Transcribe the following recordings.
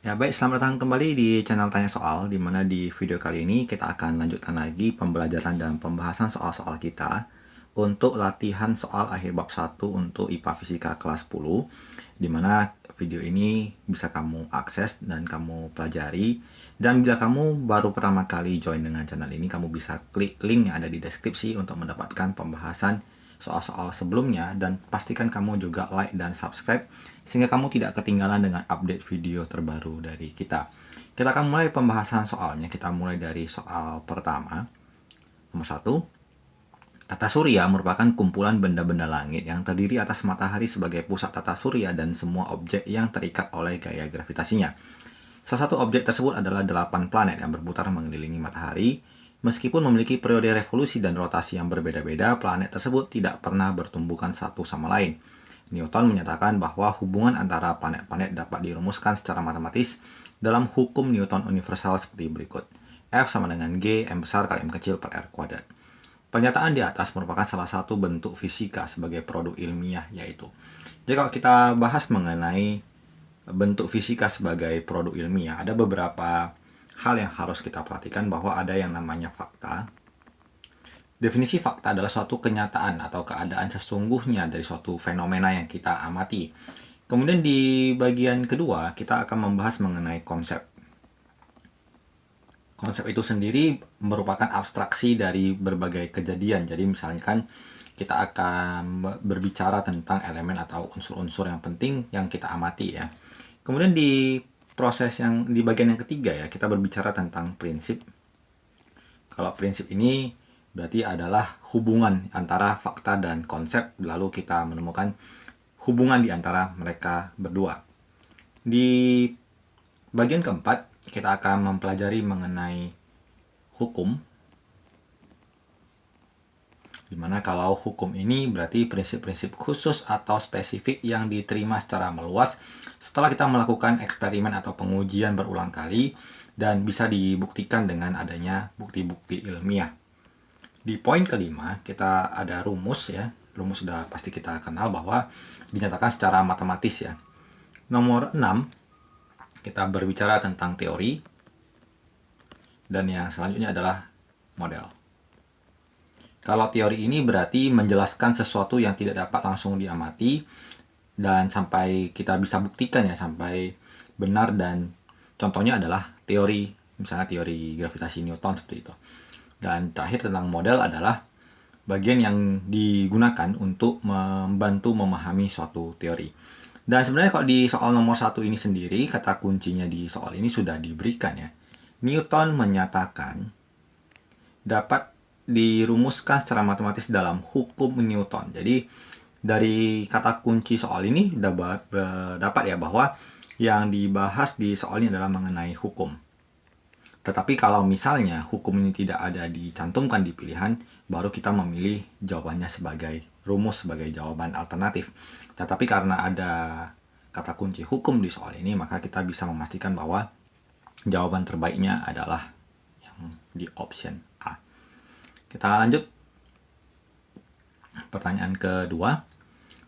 Ya baik, selamat datang kembali di channel Tanya Soal, di mana di video kali ini kita akan lanjutkan lagi pembelajaran dan pembahasan soal-soal kita untuk latihan soal akhir bab 1 untuk IPA Fisika kelas 10, di mana video ini bisa kamu akses dan kamu pelajari. Dan bila kamu baru pertama kali join dengan channel ini, kamu bisa klik link yang ada di deskripsi untuk mendapatkan pembahasan soal-soal sebelumnya, dan pastikan kamu juga like dan subscribe sehingga kamu tidak ketinggalan dengan update video terbaru dari kita. Kita akan mulai pembahasan soalnya. Kita mulai dari soal pertama. Nomor 1. Tata surya merupakan kumpulan benda-benda langit yang terdiri atas matahari sebagai pusat tata surya dan semua objek yang terikat oleh gaya gravitasinya. Salah satu objek tersebut adalah 8 planet yang berputar mengelilingi matahari. Meskipun memiliki periode revolusi dan rotasi yang berbeda-beda, planet tersebut tidak pernah bertumbukan satu sama lain. Newton menyatakan bahwa hubungan antara planet-planet dapat dirumuskan secara matematis dalam hukum Newton universal seperti berikut. F sama dengan G, M besar kali M kecil per R kuadrat. Pernyataan di atas merupakan salah satu bentuk fisika sebagai produk ilmiah, yaitu. Jadi kalau kita bahas mengenai bentuk fisika sebagai produk ilmiah, ada beberapa hal yang harus kita perhatikan, bahwa ada yang namanya fakta. Definisi fakta adalah suatu kenyataan atau keadaan sesungguhnya dari suatu fenomena yang kita amati. Kemudian di bagian kedua, kita akan membahas mengenai konsep. Konsep itu sendiri merupakan abstraksi dari berbagai kejadian. Jadi misalkan kita akan berbicara tentang elemen atau unsur-unsur yang penting yang kita amati ya. Kemudian di bagian yang ketiga ya, kita berbicara tentang prinsip. Kalau prinsip ini berarti adalah hubungan antara fakta dan konsep, lalu kita menemukan hubungan di antara mereka berdua. Di bagian keempat, kita akan mempelajari mengenai hukum, dimana kalau hukum ini berarti prinsip-prinsip khusus atau spesifik yang diterima secara meluas setelah kita melakukan eksperimen atau pengujian berulang kali dan bisa dibuktikan dengan adanya bukti-bukti ilmiah. Di poin kelima, kita ada rumus ya. Rumus sudah pasti kita kenal bahwa dinyatakan secara matematis ya. Nomor 6, kita berbicara tentang teori. Dan yang selanjutnya adalah model. Kalau teori ini berarti menjelaskan sesuatu yang tidak dapat langsung diamati dan sampai kita bisa buktikan ya, sampai benar. Dan contohnya adalah teori, misalnya teori gravitasi Newton seperti itu. Dan terakhir tentang model adalah bagian yang digunakan untuk membantu memahami suatu teori. Dan sebenarnya kalau di soal nomor 1 ini sendiri, kata kuncinya di soal ini sudah diberikan ya. Newton menyatakan dapat dirumuskan secara matematis dalam hukum Newton. Jadi dari kata kunci soal ini dapat ya bahwa yang dibahas di soal ini adalah mengenai hukum. Tetapi kalau misalnya hukum ini tidak ada dicantumkan di pilihan, baru kita memilih jawabannya sebagai rumus, sebagai jawaban alternatif. Tetapi karena ada kata kunci hukum di soal ini, maka kita bisa memastikan bahwa jawaban terbaiknya adalah yang di option A. Kita lanjut. Pertanyaan kedua.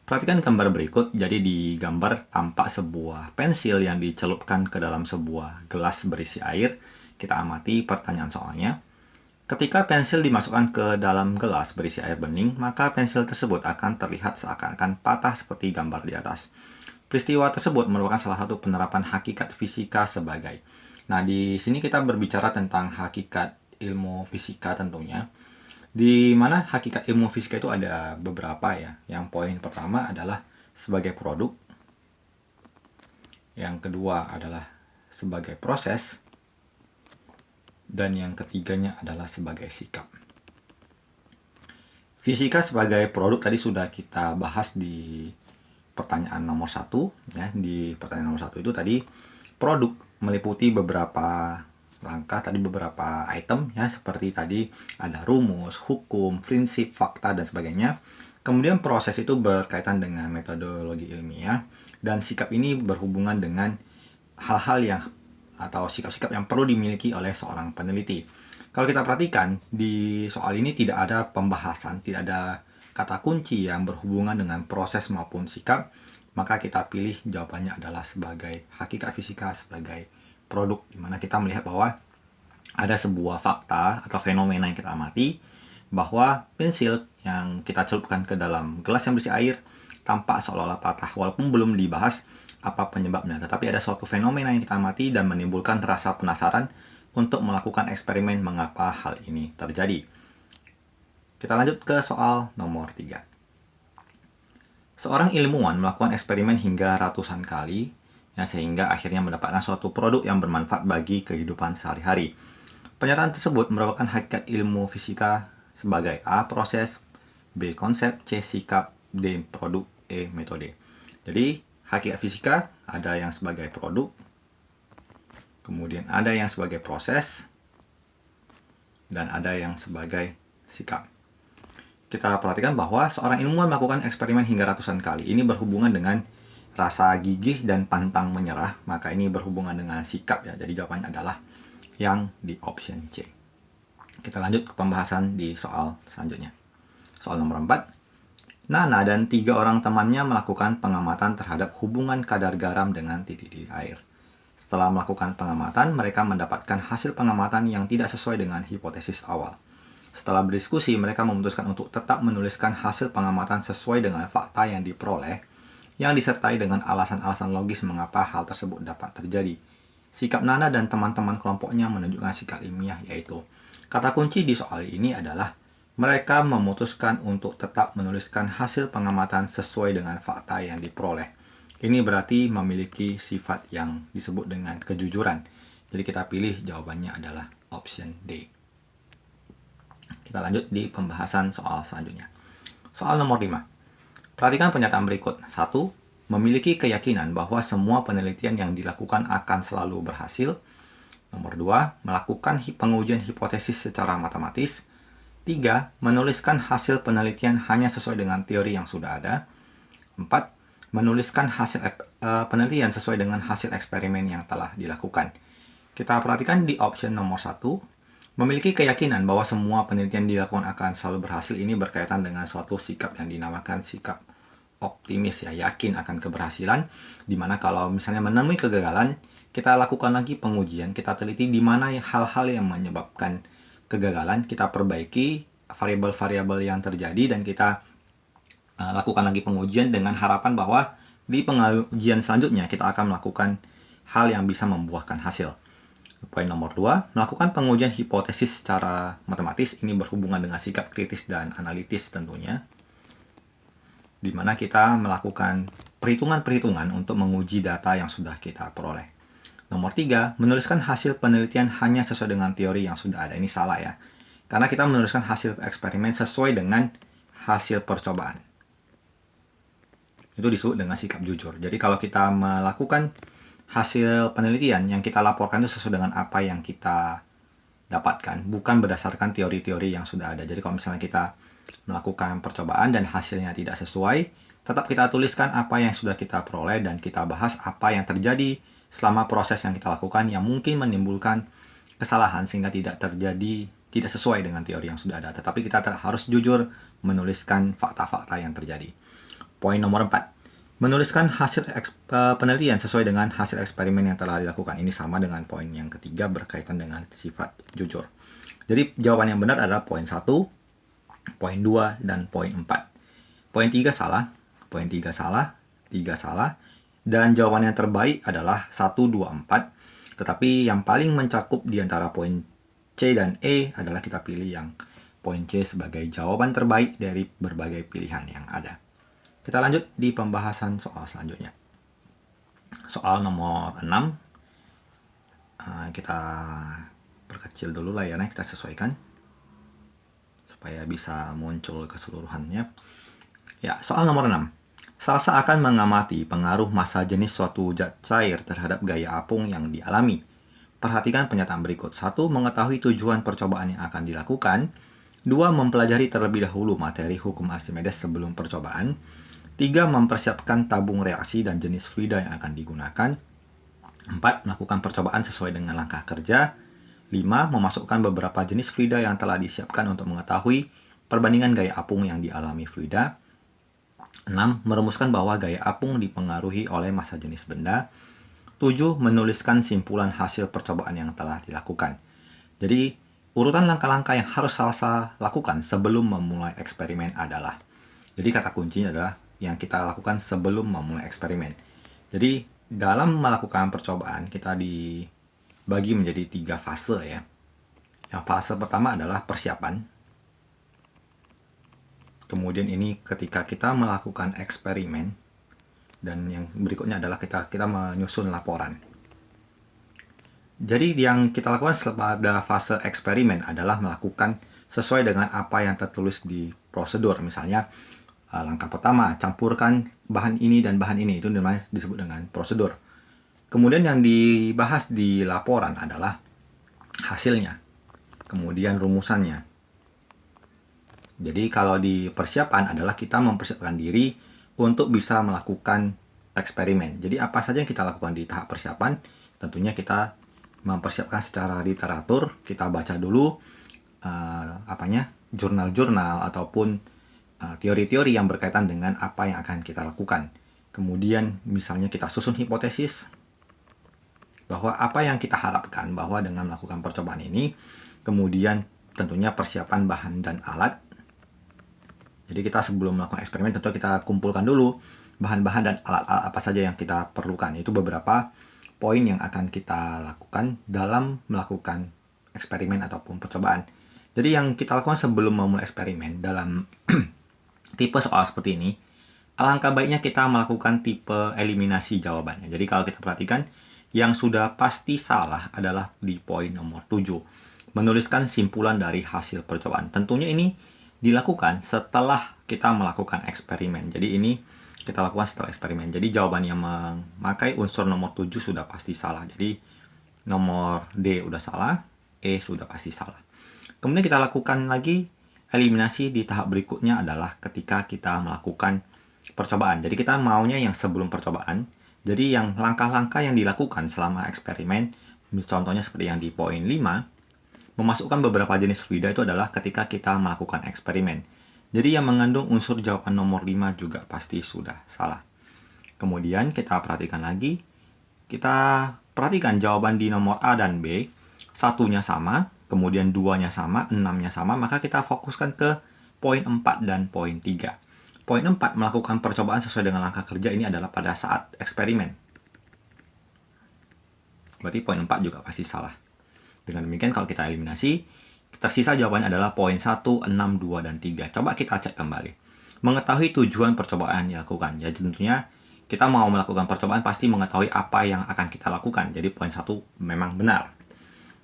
Perhatikan gambar berikut. Jadi di gambar tampak sebuah pensil yang dicelupkan ke dalam sebuah gelas berisi air. Kita amati pertanyaan soalnya. Ketika pensil dimasukkan ke dalam gelas berisi air bening, maka pensil tersebut akan terlihat seakan-akan patah seperti gambar di atas. Peristiwa tersebut merupakan salah satu penerapan hakikat fisika sebagai. Nah, di sini kita berbicara tentang hakikat ilmu fisika tentunya. Di mana hakikat ilmu fisika itu ada beberapa ya. Yang poin pertama adalah sebagai produk. Yang kedua adalah sebagai proses. Dan yang ketiganya adalah sebagai sikap. Fisika sebagai produk tadi sudah kita bahas di pertanyaan nomor 1 ya. Di pertanyaan nomor 1 itu tadi produk meliputi beberapa langkah, tadi beberapa item ya, seperti tadi ada rumus, hukum, prinsip, fakta dan sebagainya. Kemudian proses itu berkaitan dengan metodologi ilmiah, dan sikap ini berhubungan dengan hal-hal yang atau sikap-sikap yang perlu dimiliki oleh seorang peneliti. Kalau kita perhatikan di soal ini tidak ada pembahasan, tidak ada kata kunci yang berhubungan dengan proses maupun sikap. maka kita pilih jawabannya adalah sebagai hakikat fisika, sebagai produk, di mana kita melihat bahwa ada sebuah fakta atau fenomena yang kita amati, bahwa pensil yang kita celupkan ke dalam gelas yang berisi air tampak seolah-olah patah, walaupun belum dibahas apa penyebabnya. Tetapi ada suatu fenomena yang kita amati dan menimbulkan rasa penasaran untuk melakukan eksperimen mengapa hal ini terjadi. Kita lanjut ke soal nomor 3. Seorang ilmuwan melakukan eksperimen hingga ratusan kali, sehingga akhirnya mendapatkan suatu produk yang bermanfaat bagi kehidupan sehari-hari. Pernyataan tersebut merupakan hakikat ilmu fisika sebagai A. Proses, B. Konsep, C. Sikap, D. Produk, E. Metode. Jadi, hakikat fisika ada yang sebagai produk, kemudian ada yang sebagai proses, dan ada yang sebagai sikap. Kita perhatikan bahwa seorang ilmuwan melakukan eksperimen hingga ratusan kali. Ini berhubungan dengan rasa gigih dan pantang menyerah, maka ini berhubungan dengan sikap ya. Jadi jawabannya adalah yang di option C. Kita lanjut ke pembahasan di soal selanjutnya. Soal nomor 4. Nana dan 3 orang temannya melakukan pengamatan terhadap hubungan kadar garam dengan titik di air. Setelah melakukan pengamatan, mereka mendapatkan hasil pengamatan yang tidak sesuai dengan hipotesis awal. Setelah berdiskusi, mereka memutuskan untuk tetap menuliskan hasil pengamatan sesuai dengan fakta yang diperoleh, yang disertai dengan alasan-alasan logis mengapa hal tersebut dapat terjadi. Sikap Nana dan teman-teman kelompoknya menunjukkan sikap ilmiah, yaitu kata kunci di soal ini adalah mereka memutuskan untuk tetap menuliskan hasil pengamatan sesuai dengan fakta yang diperoleh. Ini berarti memiliki sifat yang disebut dengan kejujuran. Jadi kita pilih jawabannya adalah option D. Kita lanjut di pembahasan soal selanjutnya. Soal nomor 5. Perhatikan pernyataan berikut. 1. Memiliki keyakinan bahwa semua penelitian yang dilakukan akan selalu berhasil. Nomor 2. Melakukan pengujian hipotesis secara matematis. 3. Menuliskan hasil penelitian hanya sesuai dengan teori yang sudah ada. 4. Menuliskan hasil penelitian sesuai dengan hasil eksperimen yang telah dilakukan. Kita perhatikan di option nomor 1. Memiliki keyakinan bahwa semua penelitian dilakukan akan selalu berhasil. Ini berkaitan dengan suatu sikap yang dinamakan sikap optimis ya, yakin akan keberhasilan. Dimana kalau misalnya menemui kegagalan, kita lakukan lagi pengujian, kita teliti di mana hal-hal yang menyebabkan kegagalan, kita perbaiki variabel-variabel yang terjadi, dan kita lakukan lagi pengujian dengan harapan bahwa di pengujian selanjutnya kita akan melakukan hal yang bisa membuahkan hasil. Poin nomor 2, melakukan pengujian hipotesis secara matematis. Ini berhubungan dengan sikap kritis dan analitis tentunya, di mana kita melakukan perhitungan-perhitungan untuk menguji data yang sudah kita peroleh. Nomor 3, menuliskan hasil penelitian hanya sesuai dengan teori yang sudah ada. Ini salah ya, karena kita menuliskan hasil eksperimen sesuai dengan hasil percobaan. Itu disebut dengan sikap jujur. Jadi kalau kita melakukan hasil penelitian, yang kita laporkan itu sesuai dengan apa yang kita dapatkan, bukan berdasarkan teori-teori yang sudah ada. Jadi kalau misalnya kita melakukan percobaan dan hasilnya tidak sesuai, tetap kita tuliskan apa yang sudah kita peroleh dan kita bahas apa yang terjadi selama proses yang kita lakukan yang mungkin menimbulkan kesalahan sehingga tidak sesuai dengan teori yang sudah ada. Tetapi kita harus jujur menuliskan fakta-fakta yang terjadi. Poin nomor 4. Menuliskan hasil penelitian sesuai dengan hasil eksperimen yang telah dilakukan. Ini sama dengan poin yang ketiga, berkaitan dengan sifat jujur. Jadi jawaban yang benar adalah poin 1, poin 2, dan poin 4. Poin 3 salah, poin 3 salah, 3 salah, dan jawaban yang terbaik adalah 1, 2, 4. Tetapi yang paling mencakup di antara poin C dan E adalah kita pilih yang poin C sebagai jawaban terbaik dari berbagai pilihan yang ada. Kita lanjut di pembahasan soal selanjutnya. Soal nomor 6. Kita perkecil dulu layarnya, kita sesuaikan supaya bisa muncul keseluruhannya. Ya, soal nomor 6. Salsa akan mengamati pengaruh massa jenis suatu zat cair terhadap gaya apung yang dialami. Perhatikan pernyataan berikut. 1. Mengetahui tujuan percobaan yang akan dilakukan. 2. Mempelajari terlebih dahulu materi hukum Archimedes sebelum percobaan. 3. Mempersiapkan tabung reaksi dan jenis fluida yang akan digunakan. 4. Melakukan percobaan sesuai dengan langkah kerja. 5. Memasukkan beberapa jenis fluida yang telah disiapkan untuk mengetahui perbandingan gaya apung yang dialami fluida. 6. Merumuskan bahwa gaya apung dipengaruhi oleh massa jenis benda. 7. Menuliskan simpulan hasil percobaan yang telah dilakukan. Jadi, urutan langkah-langkah yang harus Salsa lakukan sebelum memulai eksperimen adalah, jadi kata kuncinya adalah yang kita lakukan sebelum memulai eksperimen. Jadi, dalam melakukan percobaan, kita dibagi menjadi 3 fase ya. Yang fase pertama adalah persiapan. Kemudian ini ketika kita melakukan eksperimen. Dan yang berikutnya adalah kita menyusun laporan. Jadi yang kita lakukan pada fase eksperimen adalah melakukan sesuai dengan apa yang tertulis di prosedur. Misalnya, langkah pertama, campurkan bahan ini dan bahan ini. Itu namanya disebut dengan prosedur. Kemudian yang dibahas di laporan adalah hasilnya. Kemudian rumusannya. Jadi kalau di persiapan adalah kita mempersiapkan diri untuk bisa melakukan eksperimen. Jadi apa saja yang kita lakukan di tahap persiapan, tentunya kita mempersiapkan secara literatur, kita baca dulu jurnal-jurnal ataupun teori-teori yang berkaitan dengan apa yang akan kita lakukan. Kemudian misalnya kita susun hipotesis bahwa apa yang kita harapkan bahwa dengan melakukan percobaan ini, kemudian tentunya persiapan bahan dan alat. Jadi kita sebelum melakukan eksperimen tentu kita kumpulkan dulu bahan-bahan dan alat-alat apa saja yang kita perlukan. Itu beberapa poin yang akan kita lakukan dalam melakukan eksperimen ataupun percobaan. Jadi yang kita lakukan sebelum memulai eksperimen dalam tipe soal seperti ini, alangkah baiknya kita melakukan tipe eliminasi jawabannya. Jadi kalau kita perhatikan, yang sudah pasti salah adalah di poin nomor 7. Menuliskan simpulan dari hasil percobaan. Tentunya ini dilakukan setelah kita melakukan eksperimen. Jadi ini kita lakukan setelah eksperimen. Jadi jawaban yang memakai unsur nomor 7 sudah pasti salah. Jadi nomor D udah salah, E sudah pasti salah. Kemudian kita lakukan lagi eliminasi di tahap berikutnya adalah ketika kita melakukan percobaan. Jadi kita maunya yang sebelum percobaan. Jadi yang langkah-langkah yang dilakukan selama eksperimen, contohnya seperti yang di poin 5, memasukkan beberapa jenis fluida itu adalah ketika kita melakukan eksperimen. Jadi yang mengandung unsur jawaban nomor 5 juga pasti sudah salah. Kemudian kita perhatikan lagi. Kita perhatikan jawaban di nomor A dan B. Satunya sama, kemudian 2-nya sama, 6-nya sama. Maka kita fokuskan ke poin 4 dan poin 3. Poin 4, melakukan percobaan sesuai dengan langkah kerja ini adalah pada saat eksperimen. Berarti poin 4 juga pasti salah. Dengan demikian kalau kita eliminasi, tersisa jawabannya adalah poin 1, 6, 2, dan 3. Coba kita cek kembali. Mengetahui tujuan percobaan yang dilakukan. Ya tentunya kita mau melakukan percobaan pasti mengetahui apa yang akan kita lakukan. Jadi poin 1 memang benar.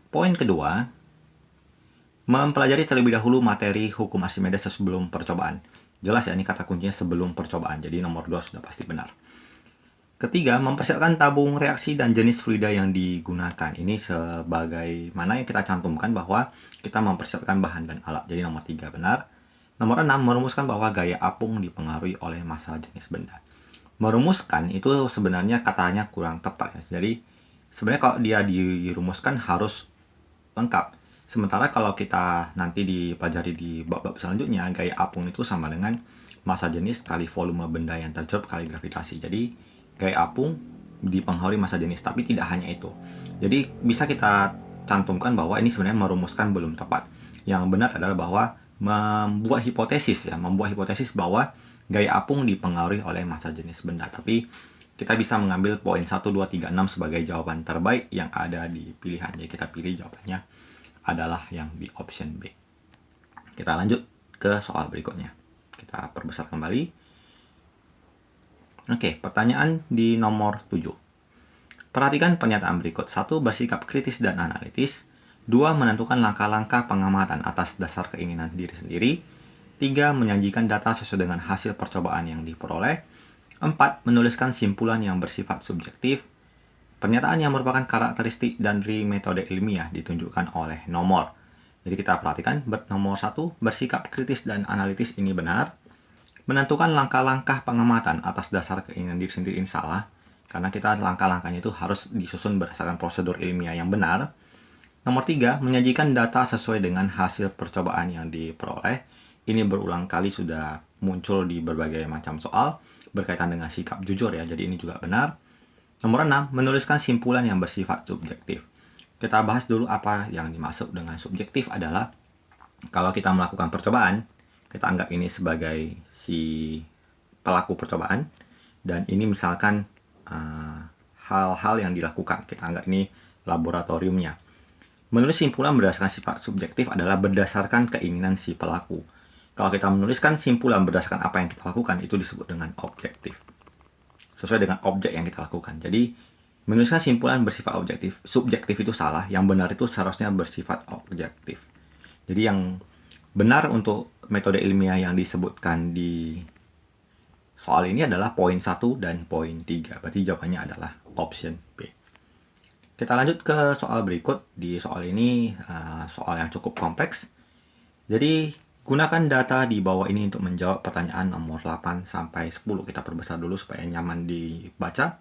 Poin kedua, mempelajari terlebih dahulu materi hukum Archimedes sebelum percobaan. Jelas ya, ini kata kuncinya sebelum percobaan. Jadi nomor 2 sudah pasti benar. Ketiga, mempersiapkan tabung reaksi dan jenis fluida yang digunakan. Ini sebagaimana yang kita cantumkan bahwa kita mempersiapkan bahan dan alat. Jadi nomor 3 benar. Nomor 6, merumuskan bahwa gaya apung dipengaruhi oleh massa jenis benda. Merumuskan itu sebenarnya katanya kurang tepat ya. Jadi sebenarnya kalau dia dirumuskan harus lengkap. Sementara kalau kita nanti dipelajari di bab-bab selanjutnya, gaya apung itu sama dengan massa jenis kali volume benda yang terjerap kali gravitasi. Jadi gaya apung dipengaruhi massa jenis, tapi tidak hanya itu. Jadi bisa kita cantumkan bahwa ini sebenarnya merumuskan belum tepat. Yang benar adalah bahwa membuat hipotesis bahwa gaya apung dipengaruhi oleh massa jenis benda. Tapi kita bisa mengambil poin 1, 2, 3, 6 sebagai jawaban terbaik yang ada di pilihan. Jadi kita pilih jawabannya adalah yang di option B. Kita lanjut ke soal berikutnya. Kita perbesar kembali. Oke, pertanyaan di nomor 7. Perhatikan pernyataan berikut. 1. Bersikap kritis dan analitis. 2. Menentukan langkah-langkah pengamatan atas dasar keinginan diri sendiri. 3. Menyajikan data sesuai dengan hasil percobaan yang diperoleh. 4. Menuliskan simpulan yang bersifat subjektif. Pernyataan yang merupakan karakteristik dari metode ilmiah ditunjukkan oleh nomor. Jadi kita perhatikan nomor 1, bersikap kritis dan analitis ini benar. Menentukan langkah-langkah pengamatan atas dasar keinginan diri sendiri ini salah. Karena kita langkah-langkahnya itu harus disusun berdasarkan prosedur ilmiah yang benar. Nomor 3, menyajikan data sesuai dengan hasil percobaan yang diperoleh. ini berulang kali sudah muncul di berbagai macam soal berkaitan dengan sikap jujur ya, jadi ini juga benar. Nomor 6, menuliskan simpulan yang bersifat subjektif. Kita bahas dulu apa yang dimaksud dengan subjektif adalah kalau kita melakukan percobaan, kita anggap ini sebagai si pelaku percobaan, dan ini misalkan hal-hal yang dilakukan, kita anggap ini laboratoriumnya. Menulis simpulan berdasarkan sifat subjektif adalah berdasarkan keinginan si pelaku. Kalau kita menuliskan simpulan berdasarkan apa yang kita lakukan, itu disebut dengan objektif. Sesuai dengan objek yang kita lakukan. Jadi, menuliskan simpulan bersifat objektif, subjektif itu salah, yang benar itu seharusnya bersifat objektif. Jadi yang benar untuk metode ilmiah yang disebutkan di soal ini adalah poin 1 dan poin 3. Berarti jawabannya adalah option B. Kita lanjut ke soal berikut. Di soal ini soal yang cukup kompleks. Jadi gunakan data di bawah ini untuk menjawab pertanyaan nomor 8 sampai 10. Kita perbesar dulu supaya nyaman dibaca.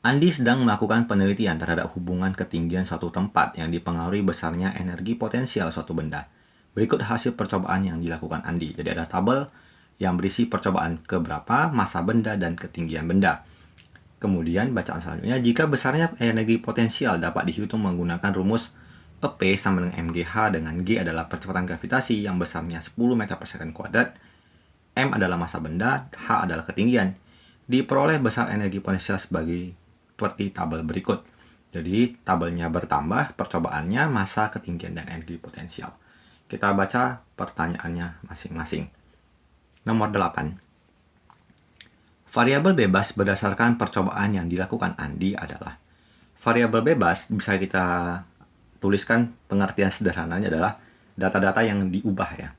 Andi sedang melakukan penelitian terhadap hubungan ketinggian suatu tempat yang dipengaruhi besarnya energi potensial suatu benda. Berikut hasil percobaan yang dilakukan Andi. Jadi ada tabel yang berisi percobaan keberapa, masa benda, dan ketinggian benda. Kemudian bacaan selanjutnya, jika besarnya energi potensial dapat dihitung menggunakan rumus EP sama dengan mgh, dengan G adalah percepatan gravitasi yang besarnya 10 meter per second kuadrat, M adalah masa benda, H adalah ketinggian. Diperoleh besar energi potensial seperti tabel berikut. Jadi tabelnya bertambah, percobaannya, masa, ketinggian, dan energi potensial. Kita baca pertanyaannya masing-masing. Nomor 8. Variabel bebas berdasarkan percobaan yang dilakukan Andi adalah. Variabel bebas bisa kita tuliskan pengertian sederhananya adalah data-data yang diubah ya.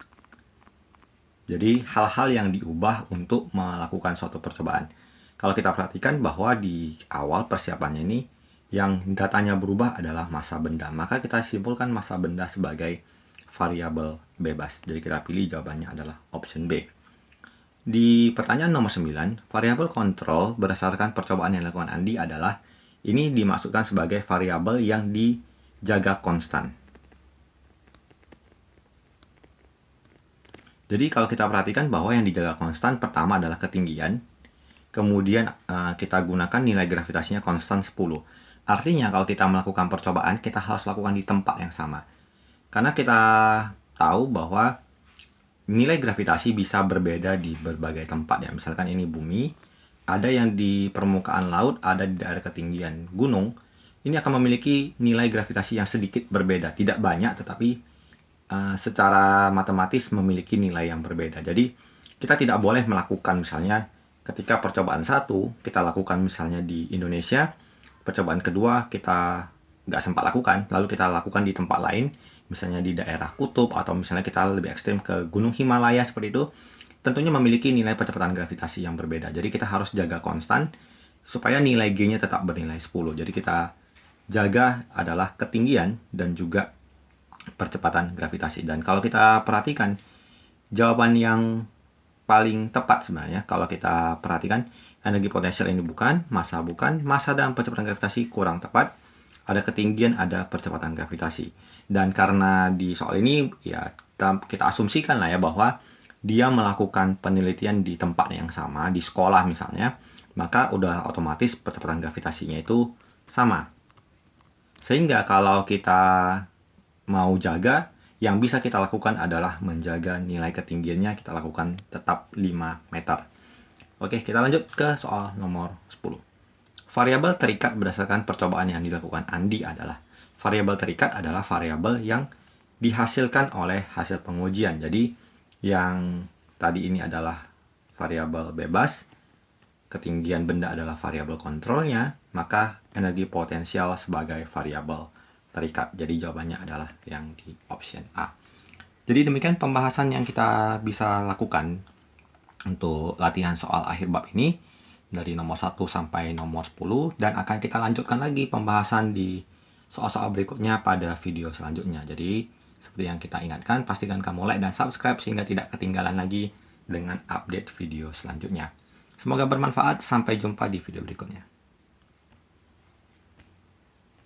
Jadi hal-hal yang diubah untuk melakukan suatu percobaan. Kalau kita perhatikan bahwa di awal persiapannya ini yang datanya berubah adalah massa benda, maka kita simpulkan massa benda sebagai variabel bebas. Jadi kita pilih jawabannya adalah option B. Di pertanyaan nomor 9, variabel kontrol berdasarkan percobaan yang dilakukan Andi adalah, ini dimaksudkan sebagai variabel yang dijaga konstan. Jadi kalau kita perhatikan bahwa yang dijaga konstan pertama adalah ketinggian, kemudian kita gunakan nilai gravitasinya konstan 10. Artinya kalau kita melakukan percobaan, kita harus lakukan di tempat yang sama. Karena kita tahu bahwa nilai gravitasi bisa berbeda di berbagai tempat ya. Misalkan ini bumi, ada yang di permukaan laut, ada di daerah ketinggian gunung. Ini akan memiliki nilai gravitasi yang sedikit berbeda, tidak banyak tetapi secara matematis memiliki nilai yang berbeda. Jadi kita tidak boleh melakukan misalnya ketika percobaan 1 kita lakukan misalnya di Indonesia, percobaan kedua kita nggak sempat lakukan, lalu kita lakukan di tempat lain, misalnya di daerah kutub, atau misalnya kita lebih ekstrim ke Gunung Himalaya seperti itu, tentunya memiliki nilai percepatan gravitasi yang berbeda. Jadi kita harus jaga konstan supaya nilai G-nya tetap bernilai 10. Jadi kita jaga adalah ketinggian dan juga percepatan gravitasi. Dan kalau kita perhatikan, jawaban yang paling tepat sebenarnya, kalau kita perhatikan, energi potensial ini bukan, massa dan percepatan gravitasi kurang tepat. Ada ketinggian, ada percepatan gravitasi. Dan karena di soal ini ya kita asumsikan lah ya bahwa dia melakukan penelitian di tempat yang sama, di sekolah misalnya, maka udah otomatis percepatan gravitasinya itu sama. Sehingga kalau kita mau jaga, yang bisa kita lakukan adalah menjaga nilai ketinggiannya, kita lakukan tetap 5 meter. Oke, kita lanjut ke soal nomor 10. Variabel terikat berdasarkan percobaan yang dilakukan Andi adalah. Variabel terikat adalah variabel yang dihasilkan oleh hasil pengujian. Jadi yang tadi ini adalah variabel bebas, ketinggian benda adalah variabel kontrolnya, maka energi potensial sebagai variabel terikat. Jadi jawabannya adalah yang di option A. Jadi demikian pembahasan yang kita bisa lakukan untuk latihan soal akhir bab ini dari nomor 1 sampai nomor 10, dan akan kita lanjutkan lagi pembahasan di soal-soal berikutnya pada video selanjutnya. Jadi seperti yang kita ingatkan, pastikan kamu like dan subscribe sehingga tidak ketinggalan lagi dengan update video selanjutnya. Semoga bermanfaat, sampai jumpa di video berikutnya.